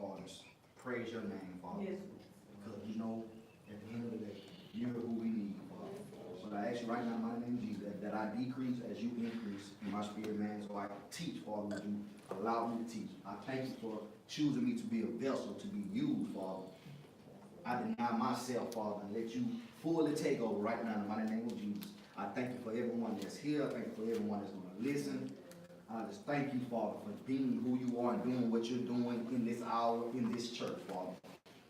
heart is praise your name, Father. Yes. Because you know, at the end of the day, you're who we need, Father. But I ask you right now, in my name of Jesus, that I decrease as you increase in my spirit, man, so I can teach, Father, what you allow me to teach. I thank you for choosing me to be a vessel, to be used, Father. I deny myself, Father, and let you fully take over right now in the mighty name of Jesus. I thank you for everyone that's here. I thank you for everyone that's going to listen. I just thank you, Father, for being who you are and doing what you're doing in this hour, in this church, Father.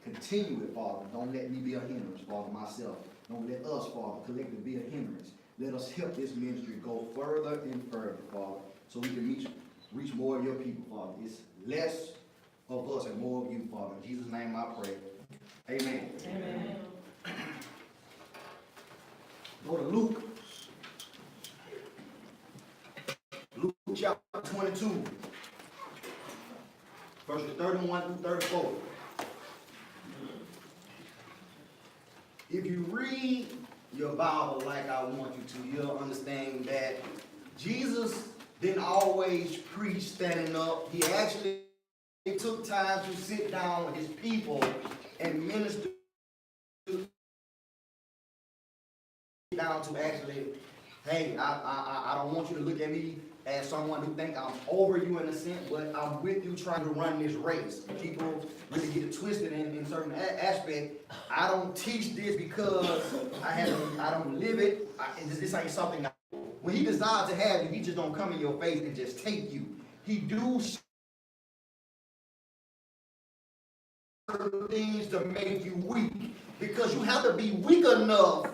Continue it, Father. Don't let me be a hindrance, Father, myself. Don't let us, Father, collectively be a hindrance. Let us help this ministry go further and further, Father, so we can reach more of your people, Father. It's less of us and more of you, Father. In Jesus' name I pray. Amen. Amen. Go to Luke. Luke chapter 22. Verses 31 through 34. If you read your Bible like I want you to, you'll understand that Jesus didn't always preach standing up. He actually took time to sit down with his people and minister down to actually, hey, I don't want you to look at me as someone who think I'm over you in a sense, but I'm with you trying to run this race. People really get it twisted in certain aspect. I don't teach this because I don't live it. This ain't something. When he desires to have you, he just don't come in your face and just take you. He do certain things to make you weak, because you have to be weak enough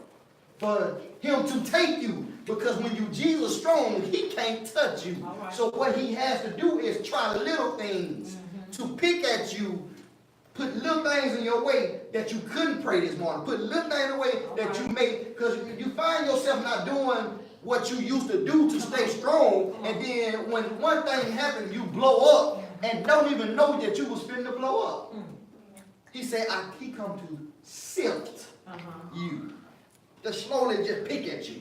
for him to take you, because when you Jesus strong, he can't touch you. Right. So what he has to do is try little things to pick at you, put little things in your way that you couldn't pray this morning, put little things in the way that you made, because you find yourself not doing what you used to do to stay strong, and then when one thing happens, you blow up and don't even know that you was finna blow up. He said, he come to sift you. To slowly just pick at you.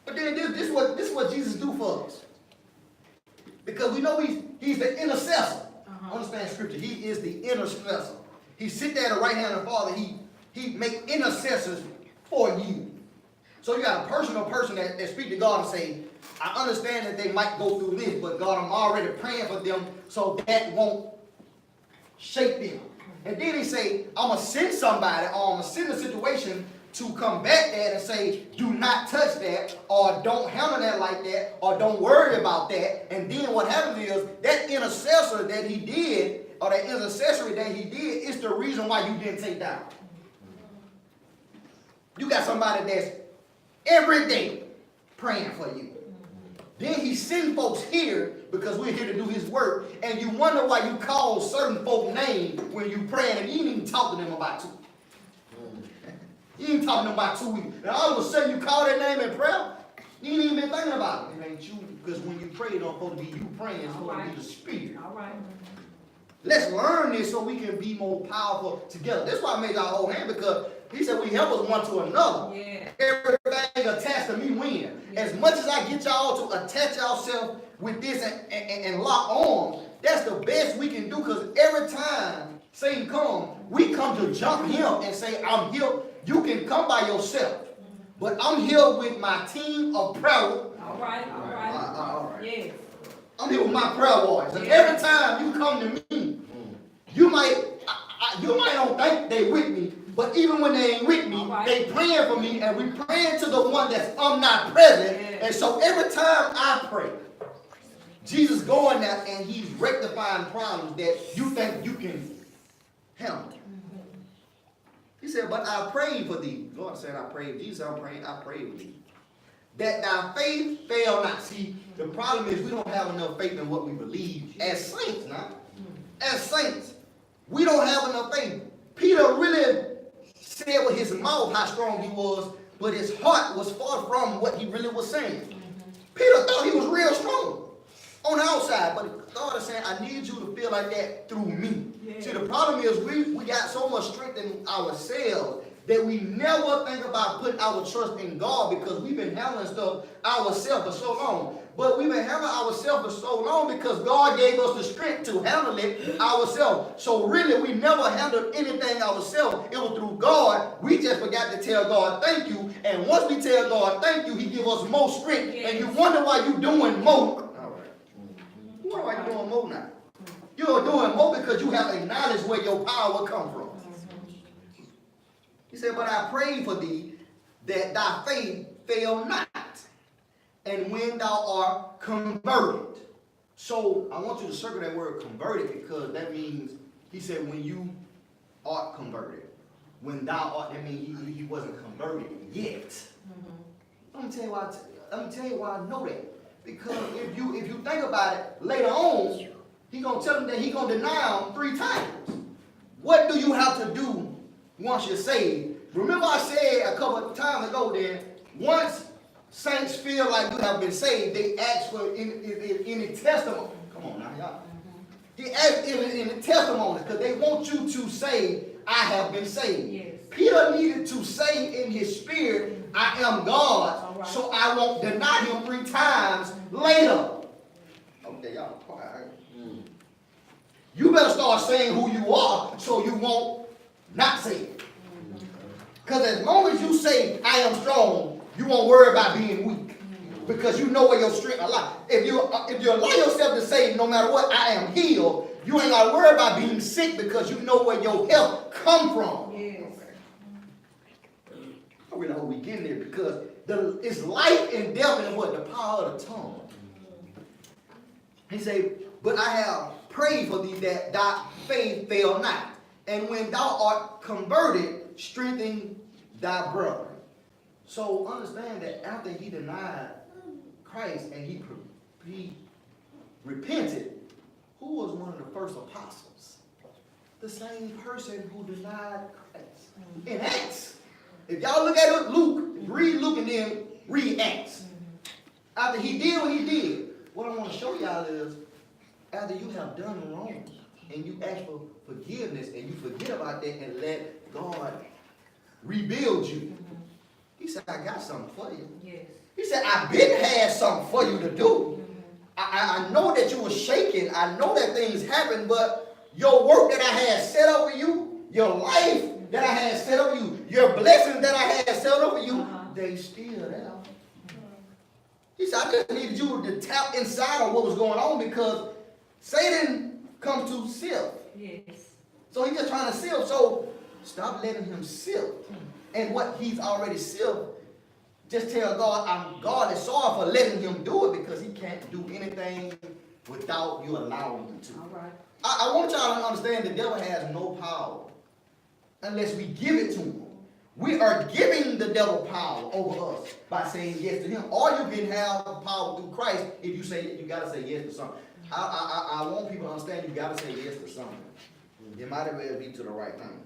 But then this is what Jesus do for us. Because we know he's the intercessor. Understand scripture. He is the intercessor. He sit there at the right hand of the Father. He make intercessors for you. So you got a personal person that speak to God and say, I understand that they might go through this, but God, I'm already praying for them so that won't shake them. And then he say, I'm going to send somebody, or I'm going to send a situation to combat that and say, do not touch that, or don't handle that like that, or don't worry about that. And then what happens is, that intercessor that he did, or that intercessory that he did, is the reason why you didn't take down. You got somebody that's every day praying for you. Then he send folks here because we're here to do his work, and you wonder why you call certain folk names when you praying, and you ain't even talk to them about 2 weeks. You ain't talking to them about 2 weeks. And all of a sudden you call their name in prayer, you ain't even been thinking about it. It ain't you, because when you pray, it don't supposed to be you praying, it's supposed to be the Spirit. All right. Let's learn this so we can be more powerful together. That's why I made our whole hand, because he said we help us one to another. Yeah. Everything attached to me win. Yeah. As much as I get y'all to attach yourself with this and lock on, that's the best we can do, because every time Satan comes, we come to jump him and say, I'm here. You can come by yourself, but I'm here with my team of prayer. All right. All right. Yes. I'm here with my prayer warriors. And every time you come to me, you might don't think they with me, but even when they ain't with me, they praying for me, and we praying to the one that's omnipresent. Yeah. And so every time I pray, Jesus going there and he's rectifying problems that you think you can handle. He said, but I prayed for thee. God said, I prayed. Jesus said, I prayed for thee, that thy faith fail not. See, the problem is we don't have enough faith in what we believe as saints now. As saints, we don't have enough faith. Peter really said with his mouth how strong he was, but his heart was far from what he really was saying. Peter thought he was real strong on the outside, but God is saying, I need you to feel like that through me. Yeah. See, the problem is we got so much strength in ourselves that we never think about putting our trust in God, because we've been handling stuff ourselves for so long. But we've been handling ourselves for so long because God gave us the strength to handle it ourselves. So really, we never handled anything ourselves. It was through God. We just forgot to tell God thank you. And once we tell God thank you, he give us more strength. Yes. And you wonder why you're doing more. All right. You wonder why you're doing more now. You're doing more because you have acknowledged where your power come from. He said, but I pray for thee that thy faith fail not. And when thou art converted. So I want you to circle that word converted because that means, he said, when you art converted. When thou art, that means he wasn't converted yet. Let me tell you why I know that. Because if you think about it, later on, he's going to tell them that he's going to deny them 3 times. What do you have to do once you're saved? Remember I said a couple of times ago then, once saints feel like you have been saved, they ask for any testimony. Come on now, y'all. They ask in the testimonies because they want you to say, I have been saved. Yes. Peter needed to say in his spirit, I am God, so I won't deny him 3 times later. Okay, y'all quiet. You better start saying who you are so you won't not say it. Because as long as you say, I am strong, you won't worry about being weak. Because you know where your strength lies. If you allow yourself to say, no matter what, I am healed, you ain't got to worry about being sick because you know where your health come from. Yes. I really hope we get there because it's life and death and what? The power of the tongue. He said, but I have prayed for thee that thy faith fail not. And when thou art converted, strengthen thy brother. So understand that after he denied Christ and he repented, who was one of the first apostles? The same person who denied Christ. In Acts. If y'all look at it, Luke, read Luke and then read Acts. After he did what he did, what I want to show y'all is, after you have done wrong and you ask for forgiveness and you forget about that and let God rebuild you. He said, I got something for you. Yes. He said, I've been had something for you to do. I know that you were shaking. I know that things happened, but your work that I had set up for you, your life that I had set up for you, your blessings that I had set up for you, they still there. He said, I just needed you to tap inside on what was going on because Satan comes to sift. Yes. So he's just trying to sift. So stop letting him sift. And what he's already sealed, just tell God, God is sorry for letting him do it because he can't do anything without you allowing him to. All right. I want y'all to understand the devil has no power unless we give it to him. We are giving the devil power over us by saying yes to him. Or you can have power through Christ if you say you got to say yes to something. I want people to understand you got to say yes to something. It might as well be to the right thing.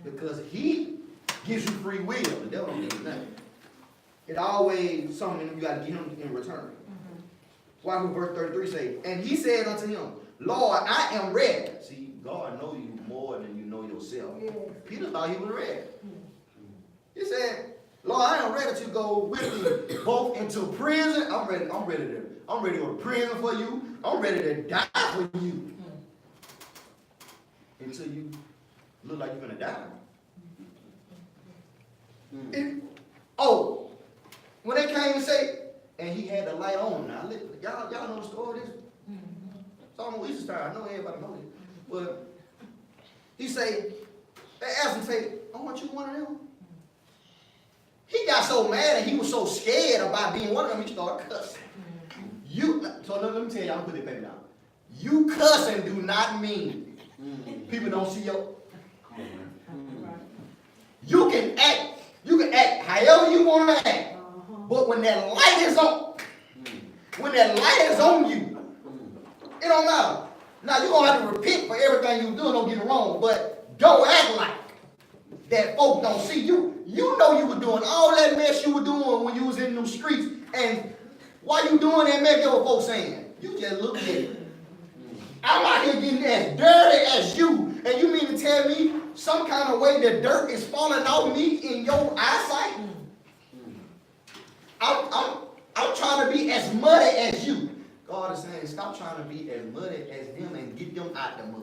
Because he gives you free will. The devil don't give you nothing. It always something you got to give him in return. Why would verse 33 say, and he said unto him, Lord, I am ready. See, God knows you more than you know yourself. Yeah. Peter thought he was ready. He said, Lord, I am ready to go with you both into prison. I'm ready to go to prison for you. I'm ready to die for you. Until you look like you're going to die. When they came and say, and he had the light on. Now, y'all know the story of this? It's almost Easter time. I know everybody knows it. But he said, they asked him, say, I want you one of them. He got so mad and he was so scared about being one of them, he started cussing. So let me tell you, I'm going to put it back down. You cussing do not mean people don't see your... You can act however you want to act. But when that light is on you, it don't matter. Now you're gonna have to repent for everything you do, don't get it wrong, but don't act like that folk don't see you. You know you were doing all that mess you were doing when you was in them streets, and while you doing that mess, what folks saying? You just look at it. I'm out here getting as dirty as you, and you mean to tell me some kind of way the dirt is falling off me in your eyesight? I'm trying to be as muddy as you. God is saying, stop trying to be as muddy as them and get them out the mud.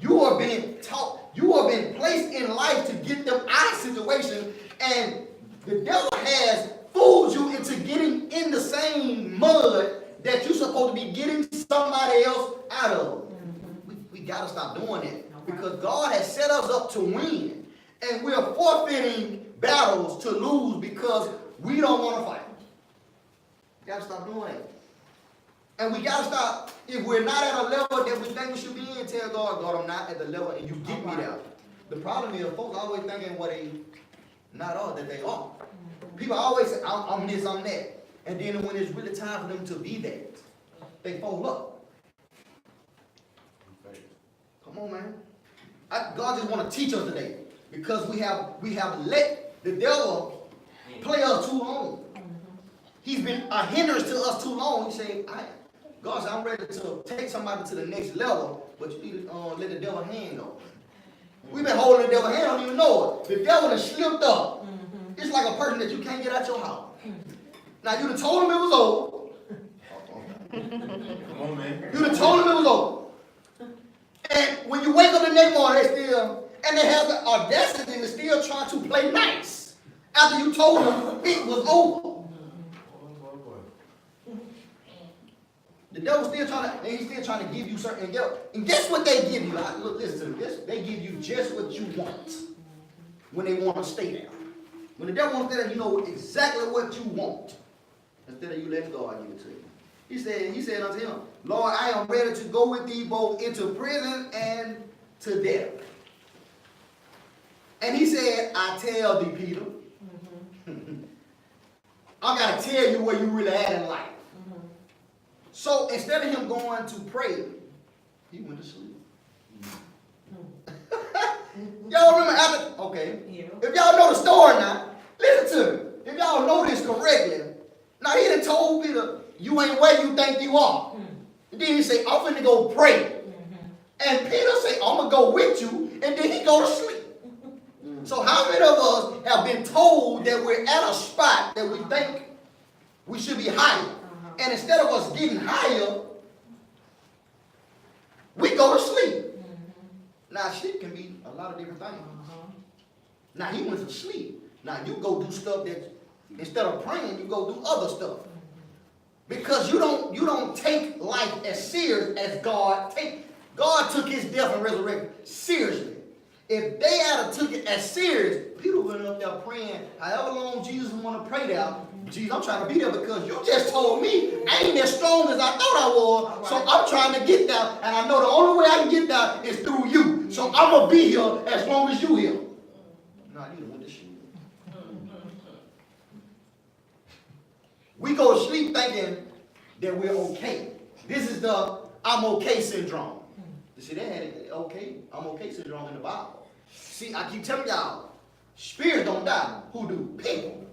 You are being taught, you are being placed in life to get them out of situations, and the devil has fooled you into getting in the same mud that you're supposed to be getting somebody else out of. We got to stop doing that, because God has set us up to win, and we're forfeiting battles to lose because we don't want to fight. We got to stop doing that. And we got to stop, if we're not at a level that we think we should be in, tell God, God, I'm not at the level, and you get me there. The problem is, folks always thinking what they not are, that they are. People always say, I'm this, I'm that. And then when it's really time for them to be that, they fold up. Come on, man. God just want to teach us today, because we have let the devil play us too long. He's been a hindrance to us too long. He said, God said, I'm ready to take somebody to the next level, but you need to let the devil hand go. We've been holding the devil's hand, don't even know it. The devil has slipped up. It's like a person that you can't get out your house. Now, you done told him it was over. Come on, man. You done told him it was over. And when you wake up the next morning, they have the audacity to still try to play nice after you told them it was over. The devil's still trying to give you certain guilt. And guess what they give you? Look, listen to this. They give you just what you want when they want to stay there. When the devil wants to stay there, you know exactly what you want. Instead of you letting God give it to you. He said unto him, Lord, I am ready to go with thee both into prison and to death. And he said, I tell thee, Peter, I got to tell you where you really at in life. So instead of him going to pray, he went to sleep. Y'all remember after, okay. Yeah. If y'all know the story now, listen to me. If y'all know this correctly, now he done told Peter, you ain't where you think you are. And then he say, I'm finna go pray. And Peter say, I'm gonna go with you, and then he go to sleep. So how many of us have been told that we're at a spot that we think we should be higher? And instead of us getting higher, we go to sleep. Now, sleep can be a lot of different things. Now, he went to sleep. Now, you go do stuff that, instead of praying, you go do other stuff. Because you don't take life as serious as God takes. God took his death and resurrection seriously. If they had took it as serious, people went up there praying however long Jesus want to pray there. Jesus, I'm trying to be there because you just told me I ain't as strong as I thought I was. So I'm trying to get there, and I know the only way I can get there is through you. So I'm going to be here as long as you here. No, you went to sleep. We go to sleep thinking that we're okay. This is the I'm okay syndrome. You see, they had it, okay, I'm okay syndrome in the Bible. See, I keep telling y'all, spirits don't die. Who do? People.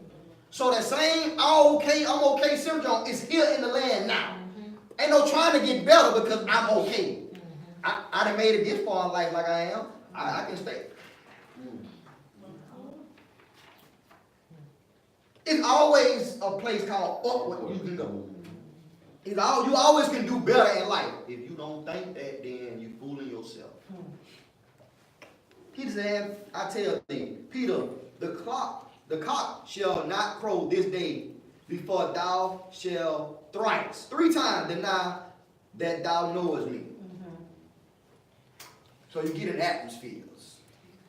So that same I'm okay syndrome is here in the land now. Ain't no trying to get better because I'm okay. I done made it this far in life like I am. I can stay. It's always a place called upward you can go. You always can do better in life. If you don't think that, then you're fooling yourself. He said, I tell thee, Peter, the cock shall not crow this day before thou shalt thrice, 3 times deny that thou knowest me. So you get in atmospheres.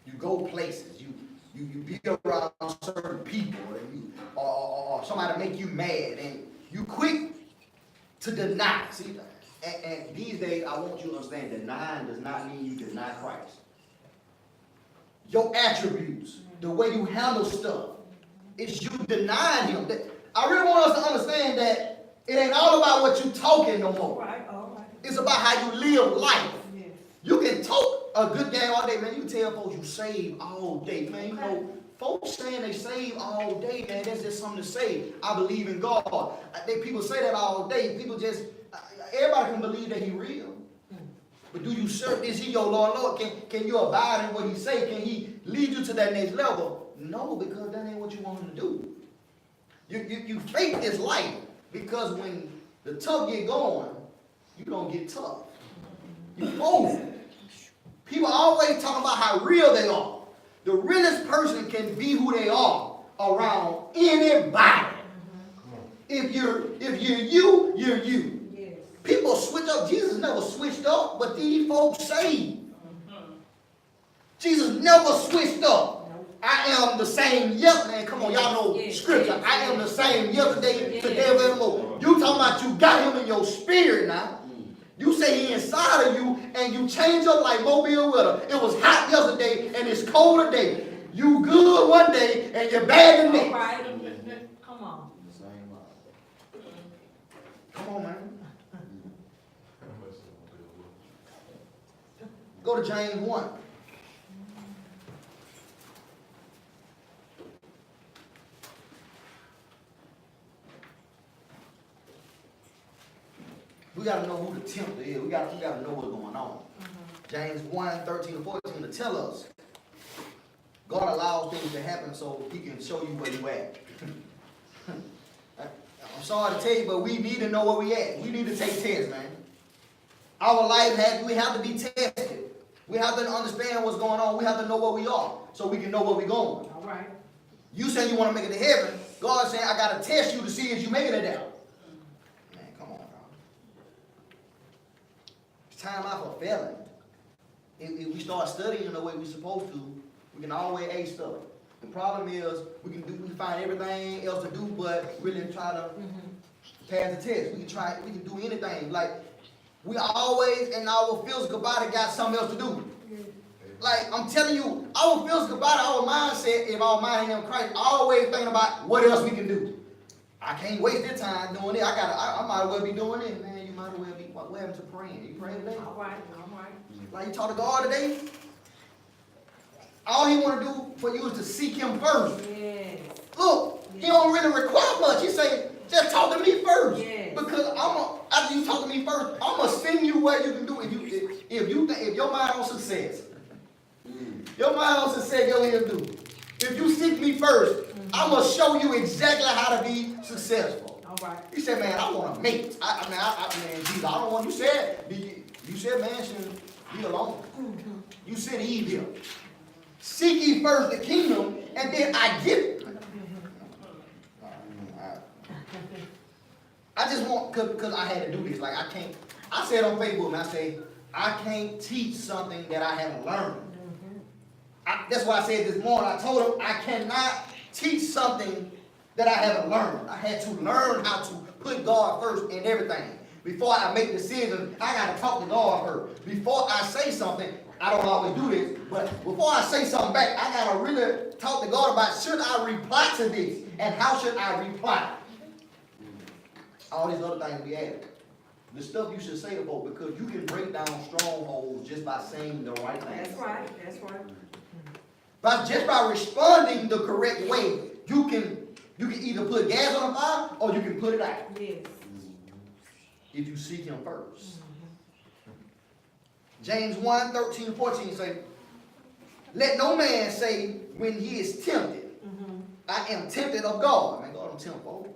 You go places. You be around certain people, and or somebody make you mad, and you quick to deny. See, and these days I want you to understand, denying does not mean you deny Christ. Your attributes, the way you handle stuff, it's you denying him. I really want us to understand that it ain't all about what you talking no more. Right, all right. It's about how you live life. Yes. You can talk a good game all day, man. You can tell folks you save all day, man. You know, folks saying they save all day, man. That's just something to say. I believe in God. People say that all day. People just, everybody can believe that he real. But do you serve? Is he your Lord? Can you abide in what he say? Can he lead you to that next level? No, because that ain't what you want him to do. You fake this life because when the tough get going, you don't get tough. You fold. People always talk about how real they are. The realest person can be who they are around anybody. If you're you, you're you. Yes. People switch up. Jesus never switched up, but these folks saved. Jesus never switched up. I am the same yesterday. Come on, y'all know scripture. I am the same yesterday, today, forevermore. You talking about you got him in your spirit now. You say he inside of you, and you change up like Mobile weather. It was hot yesterday, and it's cold today. You good one day, and you're bad the next. Right. Come on. Come on, man. Go to James 1. We got to know who the tempter is. We got to know what's going on. James 1, 13 to 14 to tell us God allows things to happen so he can show you where you at. I'm sorry to tell you, but we need to know where we at. We need to take tests, man. Our life we have to be tested. We have to understand what's going on. We have to know where we are so we can know where we're going. All right. You say you want to make it to heaven. God saying, I got to test you to see if you make it there. Time out for failing. If we start studying the way we're supposed to, we can always ace stuff. The problem is we find everything else to do, but really try to pass the test. We can do anything. Like we always in our physical body got something else to do. Like I'm telling you, our physical body, our mindset, if our mind ain't in Christ, always thinking about what else we can do. I can't waste this time doing it. I might as well be doing it, man. You might as well be. What happened to praying? You praying today? All right. Like you talk to God today? All he want to do for you is to seek him first. Yes. Look, he don't really require much. He say, just talk to me first. Yes. Because after you talk to me first, I'm going to send you what you can do if your mind on success. Your mind on success, you'll hear do. If you seek me first, I'm going to show you exactly how to be successful. All right. He said, man, I want to mate. Man, Jesus, I don't want you said. You said man shouldn't be alone. You said Eve here. Seek ye first the kingdom, and then I give it. I just want, because I had to do this. Like I said on Facebook, man, I say, I can't teach something that I haven't learned. That's why I said this morning, I told him I cannot teach something that I haven't learned. I had to learn how to put God first in everything. Before I make decisions, I got to talk to God first. Before I say something, I don't always do this, but before I say something back, I got to really talk to God about, should I reply to this? And how should I reply? All these other things we add. The stuff you should say to folks, because you can break down strongholds just by saying the right thing. That's right. That's right. Just by responding the correct way, you can either put gas on the fire or you can put it out. Yes. If you seek him first. James 1, 13, 14 say, let no man say when he is tempted, I am tempted of God. Man, God don't tempt folks.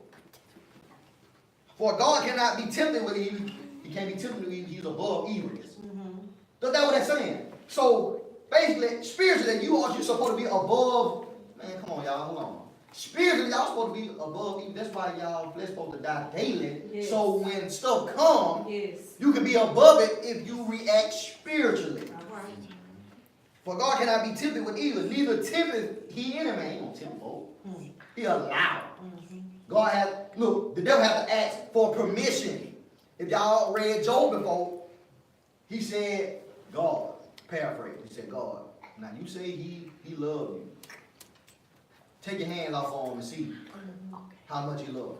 For God cannot be tempted with evil. He can't be tempted with evil. He's above evilness. That's what that's saying. So basically, spiritually, you're supposed to be above. Man, come on, y'all, hold on. Spiritually, y'all supposed to be above evil. That's why y'all flesh supposed to die daily. Yes. So when stuff comes, you can be above it if you react spiritually. Right. For God cannot be tempted with evil. Neither tempted he any man. He don't tempt folks. He allowed. God the devil has to ask for permission. If y'all read Job before, he said, God, paraphrase, he said, God, now you say he loved you. Take your hands off on him and see how much he loved you.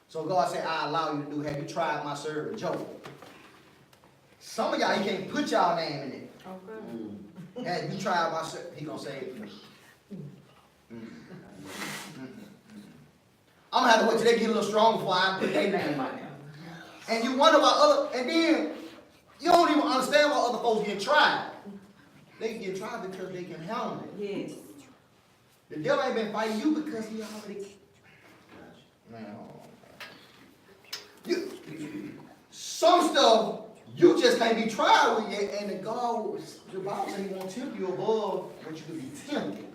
So God said, I allow you to do. Have you tried my servant Job? Some of y'all, he can't put y'all name in it. Okay. Have you tried my servant? He gonna say it. I'm gonna have to wait till they get a little stronger before I put their name right now. And you wonder why and then you don't even understand why other folks get tried. They get tried because they can handle it. Yes. The devil ain't been fighting you because he already Now, some stuff you just can't be tried with yet, and the Bible says He won't tempt you above what you can be tempted.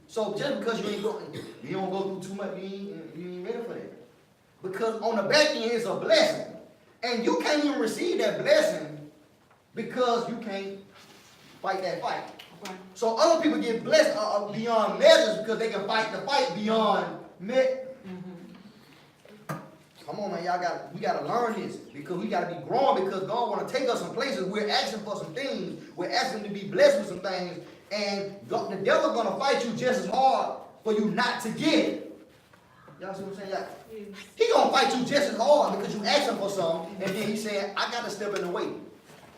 So just because you don't go through too much, you ain't ready for that. Because on the back end is a blessing, and you can't even receive that blessing because you can't fight that fight. Okay. So other people get blessed beyond measures because they can fight the fight beyond measures. Come on, man, we gotta learn this because we gotta be growing because God want to take us some places. We're asking for some things. We're asking to be blessed with some things, and God, the devil's gonna fight you just as hard for you not to get it. Y'all see what I'm saying? Yes. He gonna fight you just as hard because you asking for something, and then he's saying, I gotta step in the way.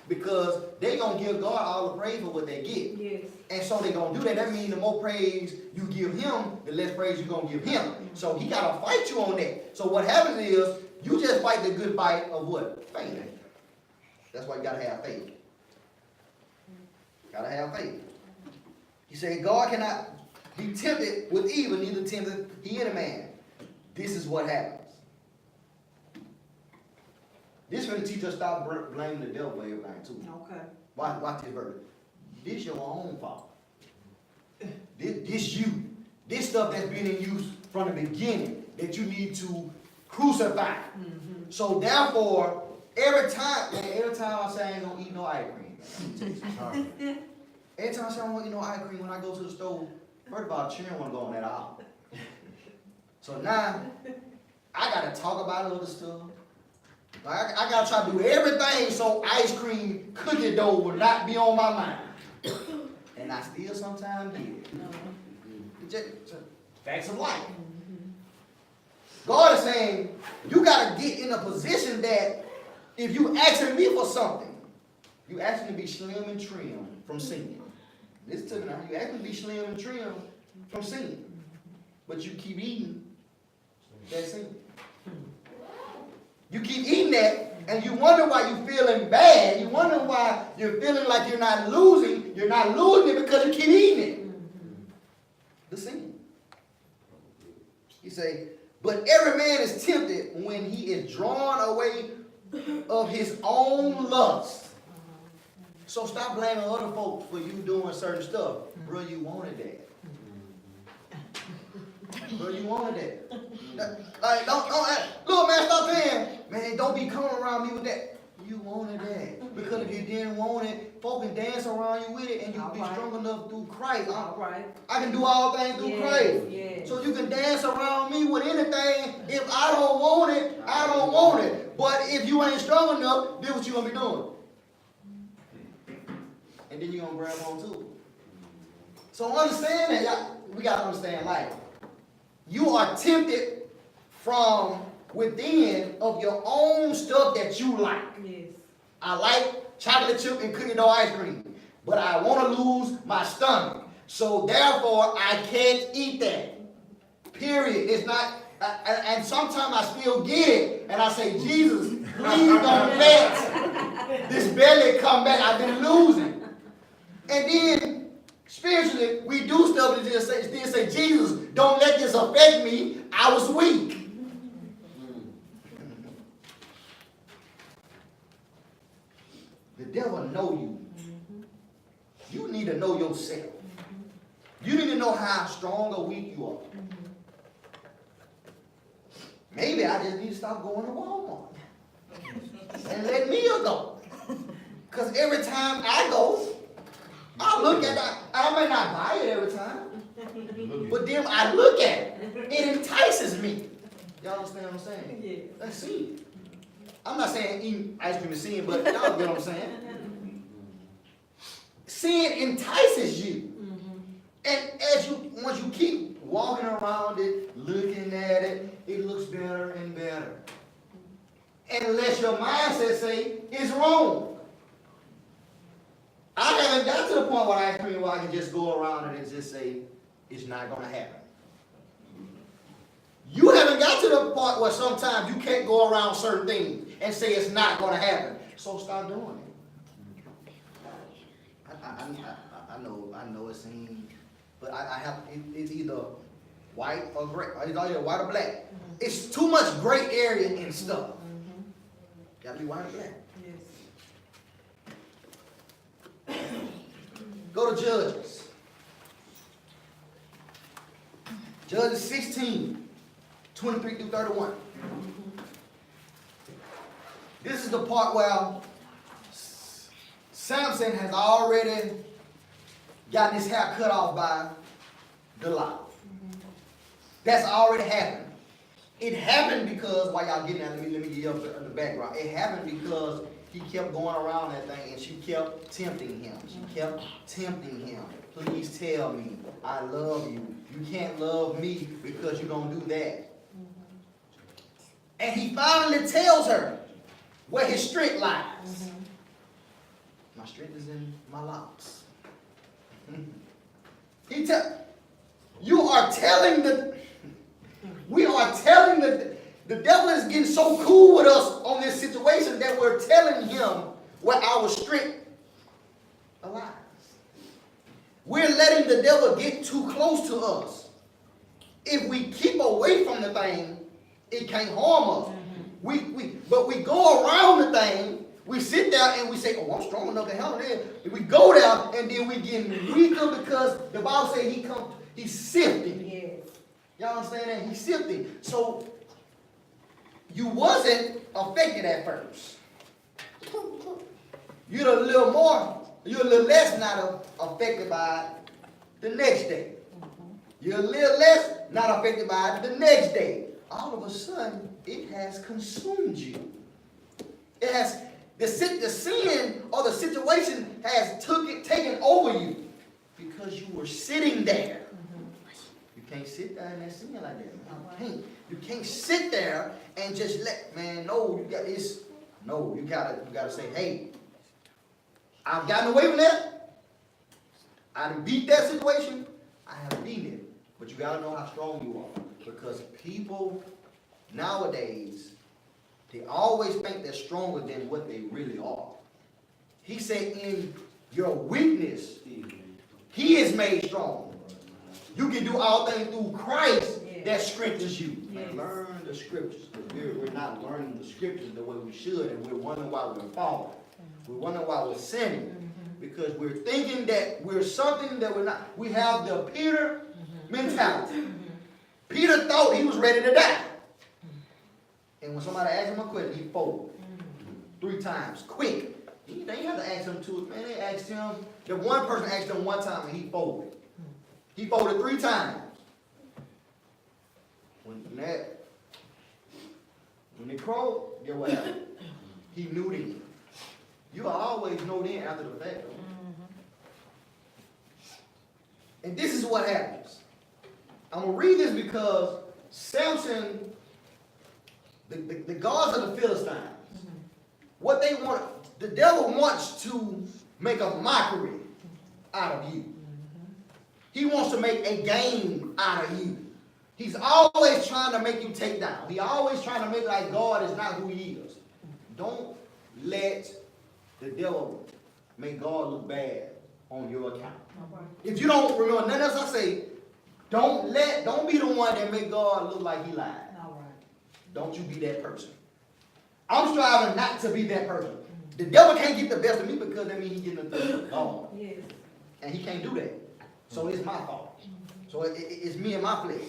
Because they gonna give God all the praise for what they get. Yes. And so they gonna do that. That means the more praise you give him, the less praise you gonna give him. So he gotta fight you on that. So what happens is, you just fight the good fight of what? Faith. That's why you gotta have faith. Gotta have faith. He said, God cannot be tempted with evil, neither tempted he any man. This is what happens. This is going to teach us stop blaming the devil for everything too. Okay. Watch this verse. This your own fault. This you. This stuff that's been in you from the beginning that you need to crucify. Mm-hmm. So therefore, every time I say I ain't gonna eat no ice cream. Sorry. Every time I say I don't want to eat no ice cream when I go to the store, first of all, children want to go on that aisle. So now, I gotta talk about other stuff. I gotta try to do everything so ice cream cookie dough will not be on my mind. And I still sometimes get it. Just facts of life. God is saying, you gotta get in a position that if you asking me for something, you asking to be slim and trim from sin. Listen to me now. You asking to be slim and trim from sin. But you keep eating that sin. You keep eating that, and you wonder why you're feeling bad. You wonder why you're feeling like you're not losing. You're not losing it because you keep eating it. The sin. He say, but every man is tempted when he is drawn away of his own lust. So stop blaming other folks for you doing certain stuff. Bro, you wanted that. Bro, you wanted that. Like, don't, look, man, stop saying, man, don't be coming around me with that. You wanted that. Because if you didn't want it, folk can dance around you with it, and you can be strong enough through Christ. All right. I can do all things through Christ. Yes. So you can dance around me with anything. If I don't want it, I don't want it. But if you ain't strong enough, then what you gonna be doing? And then you're gonna grab on to it. So understand that, y'all, we gotta understand life. You are tempted from within of your own stuff that you like. Yes. I like chocolate chip and cookie dough ice cream, but I want to lose my stomach. So therefore, I can't eat that. Period. It's not, and sometimes I still get it, and I say, Jesus, please don't let this belly come back. I've been losing. And then, spiritually, we do stuff and just say, Jesus, don't let this affect me. I was weak. The devil know you. You need to know yourself. You need to know how strong or weak you are. Maybe I just need to stop going to Walmart and let Mia go. Because every time I go, I look at it. I may not buy it every time, but then I look at it. It entices me. Y'all understand what I'm saying? Yes. Let's see. I'm not saying eating ice cream is sin, but y'all get what I'm saying. Sin entices you. And once you keep walking around it, looking at it, it looks better and better. And unless your mindset say it's wrong. I haven't got to the point where ice cream where I can just go around it and just say it's not going to happen. You haven't got to the point where sometimes you can't go around certain things and say it's not going to happen. So stop doing it. I know it seems, but I have, it's either white or gray, it's either white or black. It's too much gray area in stuff. Gotta be white or black. Yes. Go to Judges. Judges 16, 23 through 31. This is the part where Samson has already gotten his hair cut off by Delilah. That's already happened. It happened because, while y'all getting out, let me give you the background. It happened because he kept going around that thing and she kept tempting him. She kept tempting him. Please tell me I love you. You can't love me because you don't do that. And he finally tells her where his strength lies. My strength is in my locks. You are telling we are telling the devil is getting so cool with us on this situation that we're telling him where our strength lies. We're letting the devil get too close to us. If we keep away from the thing, it can't harm us. But we go around the thing, we sit there and we say, oh, I'm strong enough to handle it. We go there and then we getting weaker because the Bible says he's sifting. Yes. Y'all understand that? He's sifting. So you wasn't affected at first. You're a little less not affected by it the next day. You're a little less not affected by it the next day. All of a sudden, it has consumed you. It has the sin or the situation has taken over you because you were sitting there. You can't sit there in that sin like that. You can't sit there and just you got this. No, you gotta say, hey, I've gotten away from that. I done beat that situation. I have beaten it. But you gotta know how strong you are. Because people nowadays, they always think they're stronger than what they really are. He said, in your weakness, he is made strong. You can do all things through Christ that strengthens you. Yes. Learn the scriptures. Because we're not learning the scriptures the way we should, and we're wondering why we're falling. We're wondering why we're sinning. Because we're thinking that we're something that we're not. We have the Peter mentality. Peter thought he was ready to die. And when somebody asked him a question, he folded 3 times, quick. They didn't have to ask him 2. Man, they asked him. The one person asked him 1 time, and he folded. He folded 3 times. When they crowed, guess what happened? He knew then. You always know then after the fact. And this is what happens. I'm going to read this because Samson, the gods of the Philistines, what they want, the devil wants to make a mockery out of you. He wants to make a game out of you. He's always trying to make you take down. He's always trying to make like God is not who he is. Don't let the devil make God look bad on your account. If you don't remember nothing else I say, don't be the one that make God look like he lied. Don't you be that person. I'm striving not to be that person. The devil can't get the best of me because that means he's getting the best of God. Yes. And he can't do that. So it's my fault. So it's me and my flesh.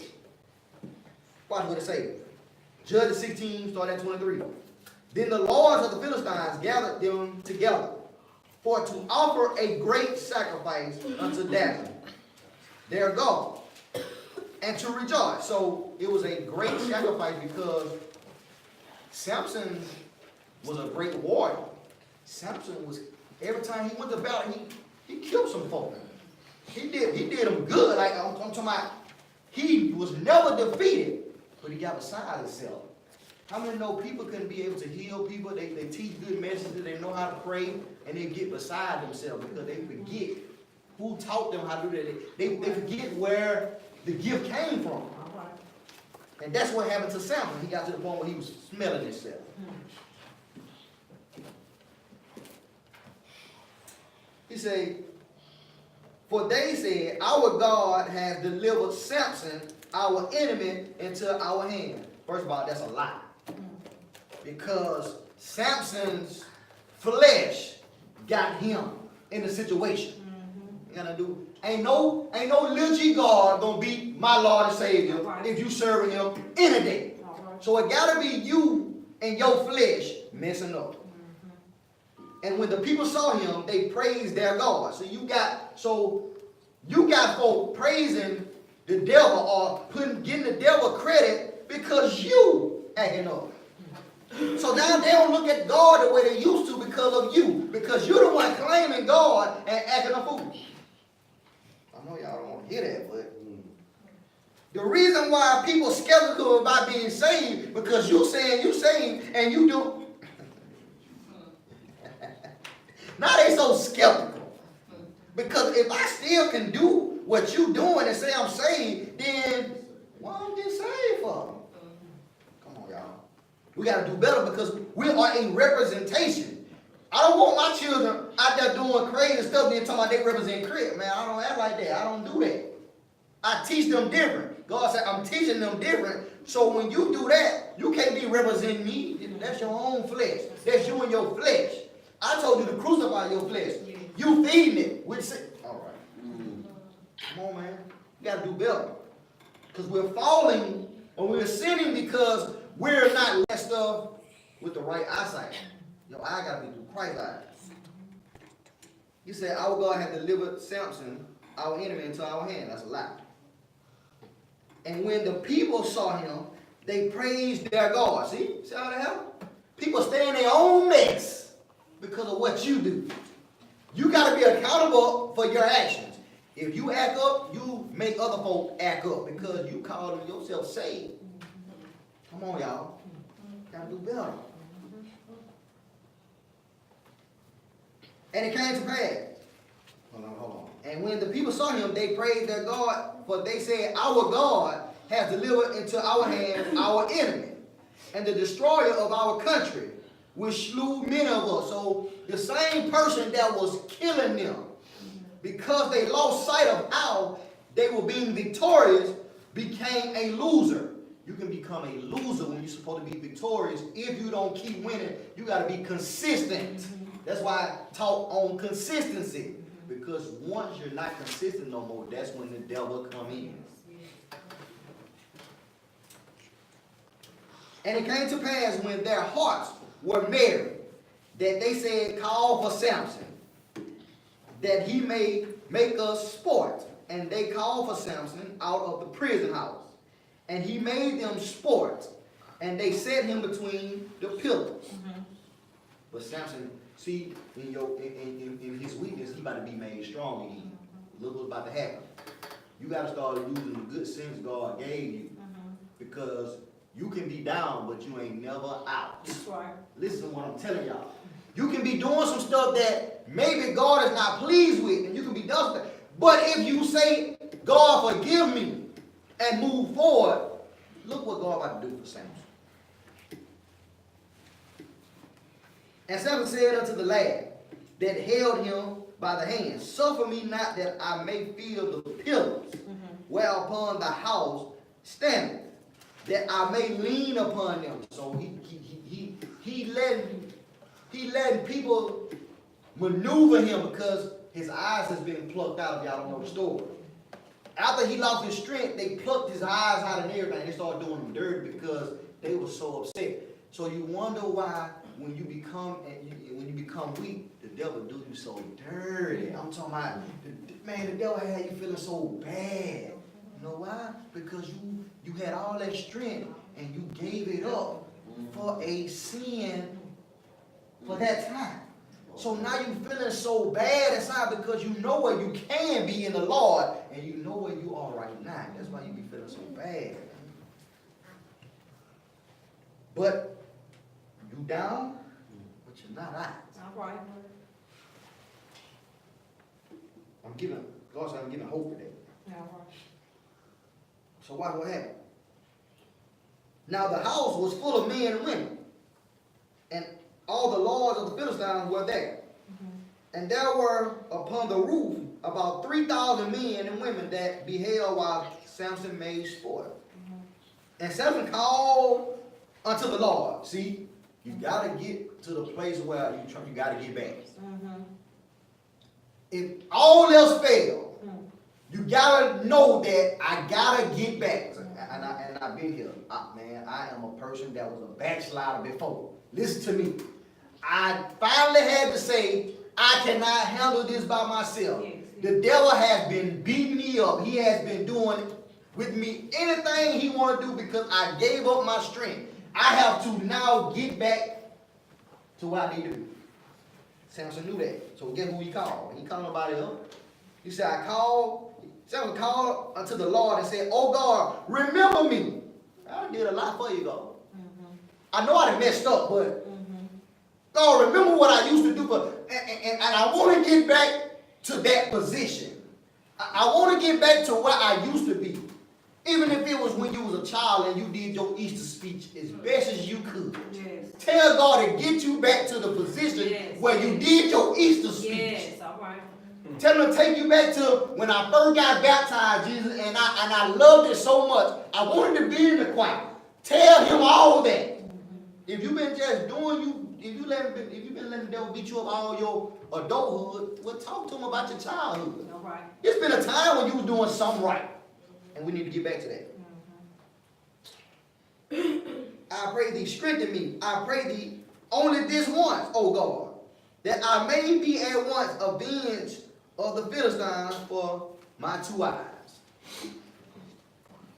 Watch what it says. Judges 16, start at 23. Then the lords of the Philistines gathered them together for to offer a great sacrifice unto Dagon, their God, and to rejoice. So it was a great sacrifice because Samson was a great warrior. Samson was, every time he went to battle, he killed some folk. He did them good. Like I'm talking about, he was never defeated, but he got beside himself. How many know people couldn't be able to heal people? They teach good messages, they know how to pray, and they get beside themselves because they forget who taught them how to do that. They forget where the gift came from. And that's what happened to Samson. He got to the point where he was smelling himself. He said, for they said, our God has delivered Samson our enemy into our hand. First of all, that's a lie. Because Samson's flesh got him in the situation. Ain't no little G God gonna be my Lord and Savior if you serving him any day. So it gotta be you and your flesh messing up. And when the people saw him, they praised their God. So you got folk praising the devil or getting the devil credit because you acting up. So now they don't look at God the way they used to because of you. Because you're the one claiming God and acting a fool. I know y'all don't want to hear that, but the reason why people skeptical about being saved because you saying you saved and you do. Now they so skeptical. Because if I still can do what you doing and say I'm saved, then what I'm getting saved for? Come on, y'all. We got to do better because we are a representation. I don't want my children out there doing crazy stuff and talking about they represent Christ. Man, I don't act like that. I don't do that. I teach them different. God said I'm teaching them different. So when you do that, you can't be representing me. That's your own flesh. That's you and your flesh. I told you to crucify your flesh. You feeding it. All right. Come on, man. You got to do better. Because we're falling or we're sinning because we're not messed up with the right eyesight. Your eye got to be through Christ's eyes. You said our God had delivered Samson, our enemy, into our hand. That's a lie. And when the people saw him, they praised their God. See how that happened? People stay in their own mess because of what you do. You got to be accountable for your actions. If you act up, you make other folk act up because you call yourself saved. Come on, y'all. Got to do better. And it came to pass. Hold on. And when the people saw him, they praised their God, for they said, our God has delivered into our hands our enemy, and the destroyer of our country, which slew many of us. So the same person that was killing them, because they lost sight of how they were being victorious, became a loser. You can become a loser when you're supposed to be victorious. If you don't keep winning, you got to be consistent. That's why I talk on consistency. Because once you're not consistent no more, that's when the devil come in. And it came to pass when their hearts were merry, that they said, call for Samson, that he may make us sport. And they called for Samson out of the prison house. And he made them sport. And they set him between the pillars. But Samson, see, in his weakness, he about to be made strong again. Look what's about to happen. You got to start using the good sense God gave you. Because you can be down, but you ain't never out. That's right. Listen to what I'm telling y'all. You can be doing some stuff that maybe God is not pleased with, and you can be done with it. But if you say, God, forgive me, and move forward, look what God about to do for Samson. And Samson said unto the lad that held him by the hand, suffer me not that I may feel the pillars whereupon the house standeth, that I may lean upon them. So he letting people maneuver him because his eyes has been plucked out, if y'all don't know the story. After he lost his strength, they plucked his eyes out and everything. They started doing him dirty because they were so upset. So you wonder why when you become weak, the devil do you so dirty. I'm talking about, man, the devil had you feeling so bad. You know why? Because you had all that strength and you gave it up for a sin for that time. So now you feeling so bad inside because you know where you can be in the Lord and you know where you are right now. That's why you be feeling so bad. But you down, but you're not out. All right. God said I'm giving hope today. All right. So watch what happened. Now the house was full of men and women, and all the lords of the Philistines were there. And there were upon the roof about 3,000 men and women that beheld while Samson made sport. And Samson called unto the Lord. See, you got to get to the place where you got to get back. If all else fails, you got to know that I got to get back. And I've been here. Man, I am a person that was a backslider before. Listen to me. I finally had to say, I cannot handle this by myself. The devil has been beating me up. He has been doing with me anything he want to do because I gave up my strength. I have to now get back to what I need to do. Samson knew that. So guess who he called? He called nobody else. He said, Samson called unto the Lord and said, oh God, remember me. I did a lot for you, God. I know I done messed up, but God, remember what I used to do, and I want to get back to that position. I want to get back to where I used to be. Even if it was when you was a child and you did your Easter speech as best as you could. Yes. Tell God to get you back to the position where you did your Easter speech. Yes, all right. Tell him to take you back to when I first got baptized, Jesus, and I loved it so much. I wanted to be in the choir. Tell him all that. If you've been just doing if you've been letting the devil beat you up all your adulthood, well, talk to him about your childhood. All right. It's been a time when you was doing something right, and we need to get back to that. I pray thee, strengthen me. I pray thee only this once, O God, that I may be at once avenged of the Philistines for my 2 eyes.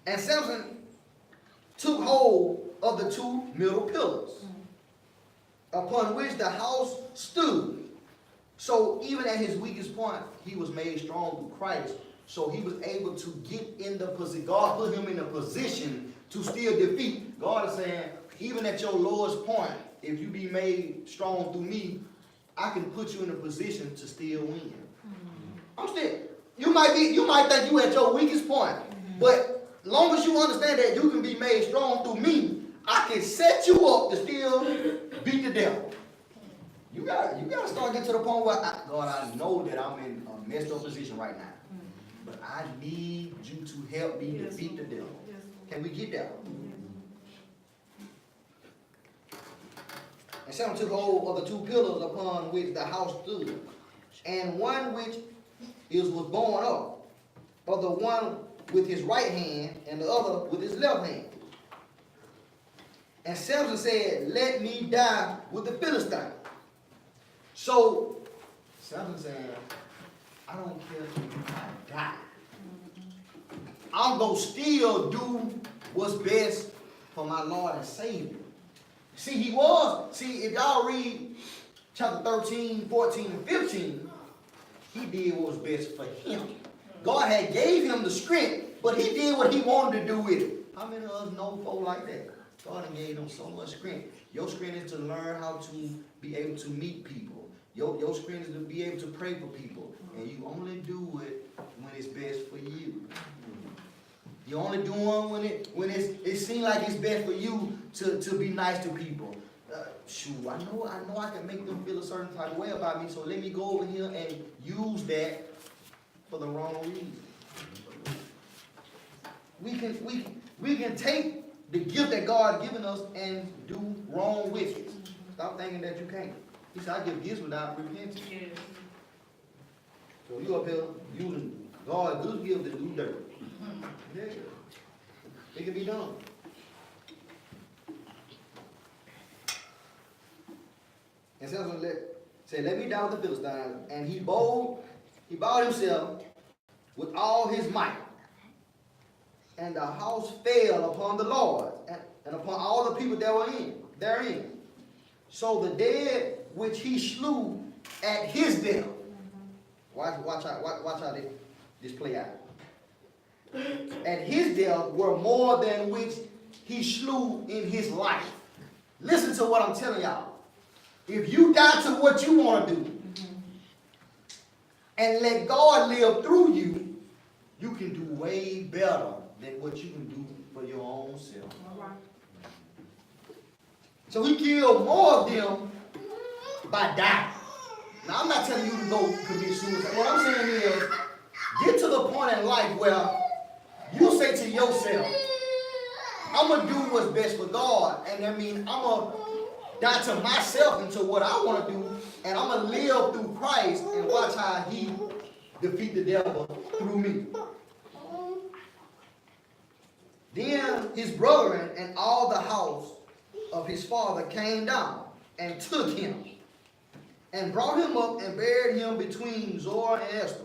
And Samson took hold of the 2 middle pillars, upon which the house stood. So even at his weakest point, he was made strong through Christ. So he was able to get in the position. God put him in a position to still defeat. God is saying, even at your lowest point, if you be made strong through me, I can put you in a position to still win. I'm still. You might think you at your weakest point, but long as you understand that you can be made strong through me, I can set you up to still beat the devil. You gotta start getting to the point where God, I know that I'm in a messed up position right now, but I need you to help me defeat the devil. Can we get that? And Samson took hold of the 2 pillars upon which the house stood, and one which was borne up, of the one with his right hand, and the other with his left hand. And Samson said, let me die with the Philistine. So, Samson said, I don't care if I die. I'm going to still do what's best for my Lord and Savior. See, if y'all read chapter 13, 14, and 15, he did what was best for him. God had gave him the strength, but he did what he wanted to do with it. How many of us know folk like that? God gave them so much strength. Your strength is to learn how to be able to meet people. Your strength is to be able to pray for people. And you only do it when it's best for you. You only do it when it seems like it's best for you to be nice to people. I know I can make them feel a certain type of way about me, so let me go over here and use that for the wrong reason. We can take the gift that God has given us and do wrong with it. Stop thinking that you can't. He said, I give gifts without repentance. Yes. So you up here using God's good gift to do dirt. Yeah. It can be done. And Samson said, let me down with the Philistines. And he bowed himself with all his might. And the house fell upon the Lord and upon all the people that were therein. So the dead which he slew at his death. Watch how this play out. At his death were more than which he slew in his life. Listen to what I'm telling y'all. If you die to what you want to do and let God live through you, you can do way better than what you can do for your own self. All right. So he killed more of them by dying. Now, I'm not telling you to go commit suicide. What I'm saying is, get to the point in life where you say, say to yourself, I'm going to do what's best for God. And that means I'm going to die to myself into what I want to do. And I'm going to live through Christ and watch how he defeat the devil through me. Then his brethren and all the house of his father came down and took him and brought him up and buried him between Zor and Esther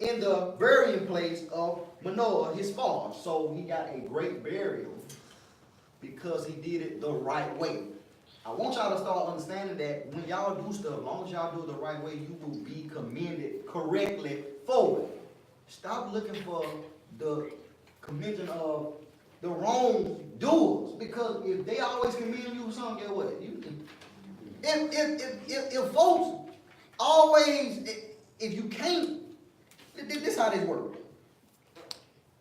in the burying place of Manoah his father. So he got a great burial because he did it the right way. I want y'all to start understanding that when y'all do stuff, as long as y'all do it the right way, you will be commended correctly for it. Stop looking for the commendation of the wrongdoers, because if they always commend you for something, get what? If folks always, if you can't, this is how this works.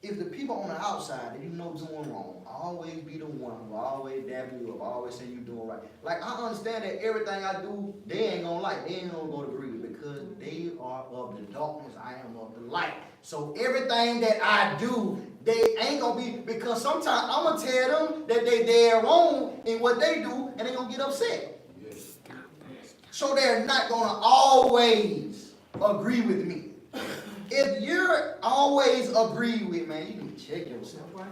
If the people on the outside that you know doing wrong, always be the one who always dabbing you up, always say you doing right. Like, I understand that everything I do, they ain't gonna like, they ain't gonna agree with, because they are of the darkness, I am of the light. So everything that I do, they ain't gonna be, because sometimes I'm gonna tell them that they're wrong in what they do, and they gonna get upset. Yes. So they're not gonna always agree with me. If you're always agree with, man, you need to check yourself, right?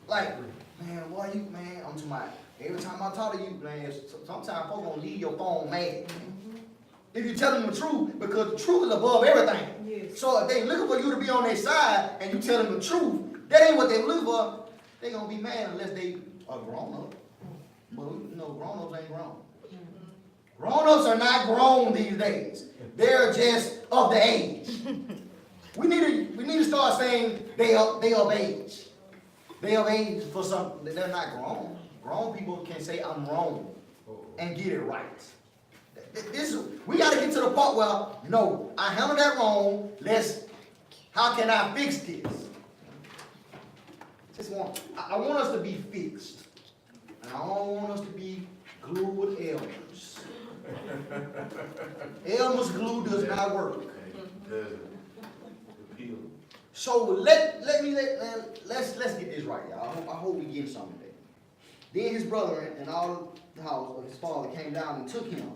Like, man, why you, man, I'm talking about, every time I talk to you, man, sometimes folks gonna leave your phone mad. If you tell them the truth, because the truth is above everything. Yes. So if they looking for you to be on their side and you tell them the truth, that ain't what they look for, they gonna be mad unless they are grown up. But you know, grown ups ain't grown. Grown ups are not grown these days. They're just of the age. We need to start saying they of age. They of age for something. They're not grown. Grown people can say I'm wrong and get it right. We got to get to the part where, no, I handled that wrong. How can I fix this? I want us to be fixed. And I don't want us to be glued with Elmer's. Elmer's glue does not work. So let's get this right, y'all. I hope we get something today. Then his brother and all the house of his father came down and took him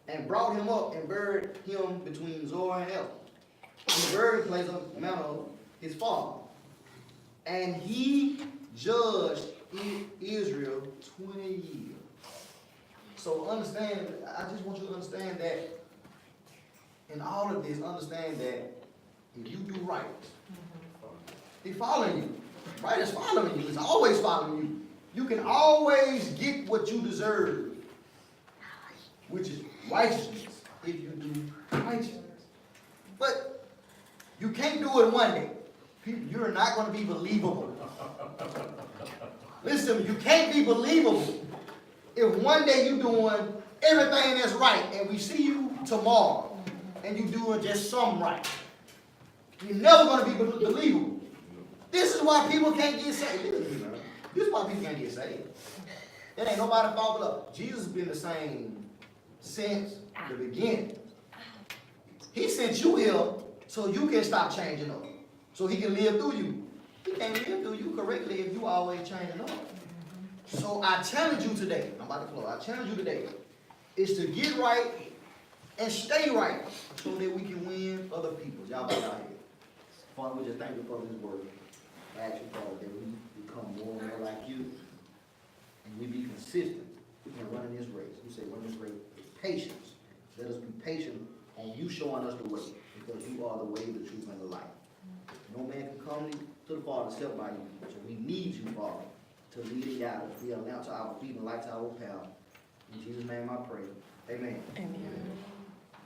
and brought him up and buried him between Zor and Esther in the burial place of Manoah his father. And he judged Israel 20 years. So understand, I just want you to understand that in all of this, understand that if you do right, he's following you. Right is following you. It's always following you. You can always get what you deserve, which is righteousness, if you do righteousness. But you can't do it one day. You're not going to be believable. Listen to me, you can't be believable if one day you're doing everything that's right and we see you tomorrow and you're doing just something right. You're never going to be believable. This is why people can't get saved. This is why people can't get saved. It ain't nobody fault but up. Jesus has been the same since the beginning. He sent you here so you can stop changing up. So he can live through you. He can't live through you correctly if you always changing up. So I challenge you today. I'm about to close. I challenge you today is to get right and stay right so that we can win other people. Y'all be out here. Father, we just thank you for this word. I ask you, Father, that we become more and more like you and we be consistent in running this race. You say run this race with patience. Let us be patient on you showing us the way, because you are the way, the truth, and the life. No man can come to the Father except by you. So we need you, Father, to lead and guide us. Be a lamp to our feet and light to our path. In Jesus' name I pray. Amen. Amen.